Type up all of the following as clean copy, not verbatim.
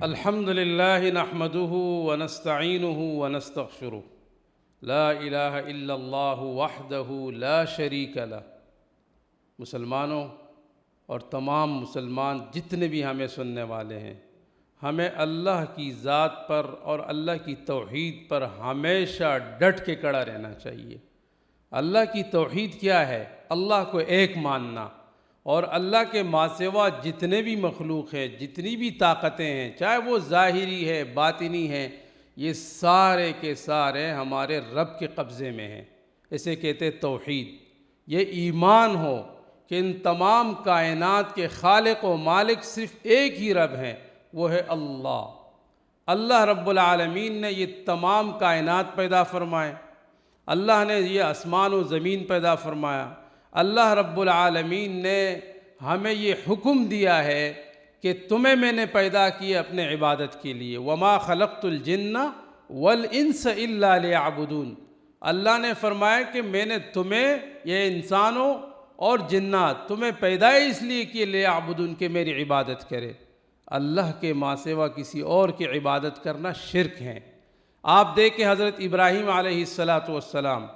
الحمد للہ نحمده ونستعینه ونستغفره لا الہ الا اللہ وحدہ لا شریک لہ۔ مسلمانوں اور تمام مسلمان جتنے بھی ہمیں سننے والے ہیں، ہمیں اللہ کی ذات پر اور اللہ کی توحید پر ہمیشہ ڈٹ کے کڑا رہنا چاہیے۔ اللہ کی توحید کیا ہے؟ اللہ کو ایک ماننا، اور اللہ کے ماں سوا جتنے بھی مخلوق ہیں، جتنی بھی طاقتیں ہیں، چاہے وہ ظاہری ہے باطنی ہیں، یہ سارے کے سارے ہمارے رب کے قبضے میں ہیں۔ اسے کہتے ہیں توحید۔ یہ ایمان ہو کہ ان تمام کائنات کے خالق و مالک صرف ایک ہی رب ہیں، وہ ہے اللہ۔ اللہ رب العالمین نے یہ تمام کائنات پیدا فرمائے، اللہ نے یہ آسمان و زمین پیدا فرمایا۔ اللہ رب العالمین نے ہمیں یہ حکم دیا ہے کہ تمہیں میں نے پیدا کیا اپنے عبادت کے لیے، وما خلقت الجن والانس الا لیعبدون۔ اللہ نے فرمایا کہ میں نے تمہیں، یہ انسانوں اور جنات، تمہیں پیدا اس لیے کہ لیعبدون، کہ میری عبادت کرے۔ اللہ کے ماں سوا کسی اور کی عبادت کرنا شرک ہے۔ آپ دیکھیں حضرت ابراہیم علیہ السلام،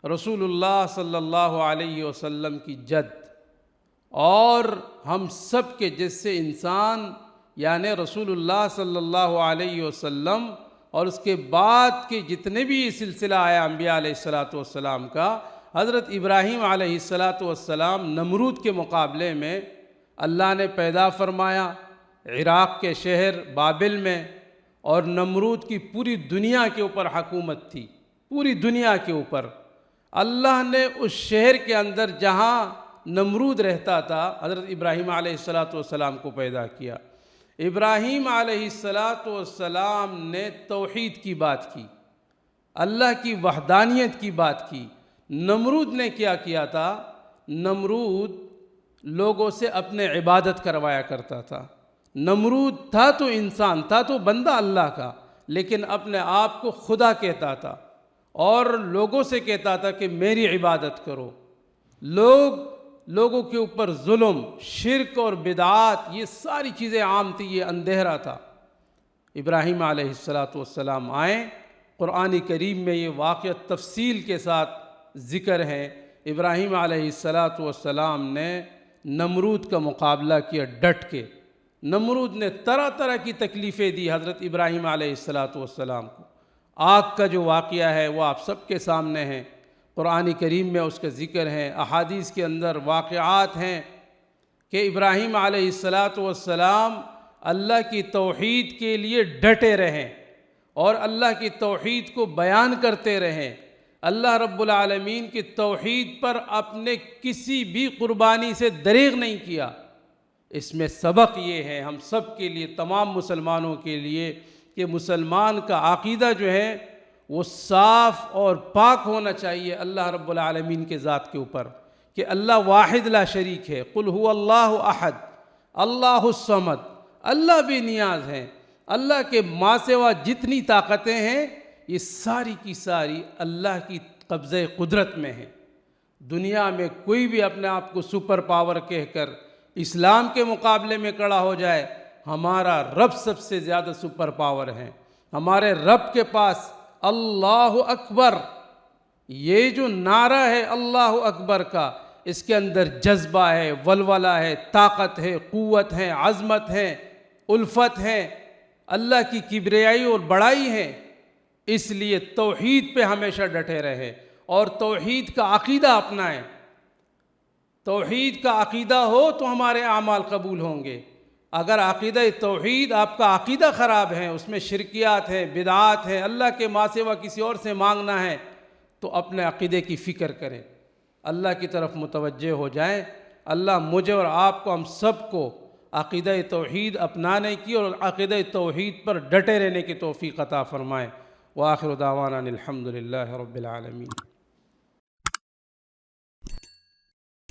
رسول اللہ صلی اللہ علیہ وسلم کی جد، اور ہم سب کے جیسے انسان، یعنی رسول اللہ صلی اللہ علیہ وسلم اور اس کے بعد کے جتنے بھی سلسلہ آیا انبیاء علیہ السلام کا، حضرت ابراہیم علیہ السلام نمرود کے مقابلے میں اللہ نے پیدا فرمایا عراق کے شہر بابل میں، اور نمرود کی پوری دنیا کے اوپر حکومت تھی، پوری دنیا کے اوپر۔ اللہ نے اس شہر کے اندر جہاں نمرود رہتا تھا، حضرت ابراہیم علیہ السلام کو پیدا کیا۔ ابراہیم علیہ السلام نے توحید کی بات کی، اللہ کی وحدانیت کی بات کی۔ نمرود نے کیا کیا تھا؟ نمرود لوگوں سے اپنے عبادت کروایا کرتا تھا۔ نمرود تھا تو انسان تھا، تو بندہ اللہ کا، لیکن اپنے آپ کو خدا کہتا تھا، اور لوگوں سے کہتا تھا کہ میری عبادت کرو۔ لوگوں کے اوپر ظلم، شرک اور بدعات، یہ ساری چیزیں عام تھی، یہ اندھیرا تھا۔ ابراہیم علیہ السلام آئیں، قرآن کریم میں یہ واقعہ تفصیل کے ساتھ ذکر ہے۔ ابراہیم علیہ السلام نے نمرود کا مقابلہ کیا ڈٹ کے۔ نمرود نے طرح طرح کی تکلیفیں دی حضرت ابراہیم علیہ السلام کو۔ آگ کا جو واقعہ ہے وہ آپ سب کے سامنے ہے، قرآن کریم میں اس کا ذکر ہے، احادیث کے اندر واقعات ہیں کہ ابراہیم علیہ السلام اللہ کی توحید کے لیے ڈٹے رہیں اور اللہ کی توحید کو بیان کرتے رہیں۔ اللہ رب العالمین کی توحید پر اپنے کسی بھی قربانی سے دریغ نہیں کیا۔ اس میں سبق یہ ہے ہم سب کے لیے، تمام مسلمانوں کے لیے، کہ مسلمان کا عقیدہ جو ہے وہ صاف اور پاک ہونا چاہیے اللہ رب العالمین کے ذات کے اوپر، کہ اللہ واحد لا شریک ہے۔ قل هو اللہ احد اللہ الصمد، اللہ بے نیاز ہیں۔ اللہ کے ماں سوا جتنی طاقتیں ہیں، یہ ساری کی ساری اللہ کی قبضہ قدرت میں ہیں۔ دنیا میں کوئی بھی اپنے آپ کو سپر پاور کہہ کر اسلام کے مقابلے میں کھڑا ہو جائے، ہمارا رب سب سے زیادہ سپر پاور ہے۔ ہمارے رب کے پاس اللہ اکبر، یہ جو نعرہ ہے اللہ اکبر کا، اس کے اندر جذبہ ہے، ولولہ ہے، طاقت ہے، قوت ہے، عظمت ہے، الفت ہے، اللہ کی کبریائی اور بڑائی ہے۔ اس لیے توحید پہ ہمیشہ ڈٹے رہے اور توحید کا عقیدہ اپنائیں۔ توحید کا عقیدہ ہو تو ہمارے اعمال قبول ہوں گے۔ اگر عقیدہ توحید آپ کا عقیدہ خراب ہے، اس میں شرکیات ہیں، بدعات ہیں، اللہ کے ماں سوا کسی اور سے مانگنا ہے، تو اپنے عقیدے کی فکر کریں، اللہ کی طرف متوجہ ہو جائیں۔ اللہ مجھے اور آپ کو، ہم سب کو عقیدہ توحید اپنانے کی اور عقیدہ توحید پر ڈٹے رہنے کی توفیق عطا فرمائے۔ وآخر دعوانا الحمد للہ رب العالمین۔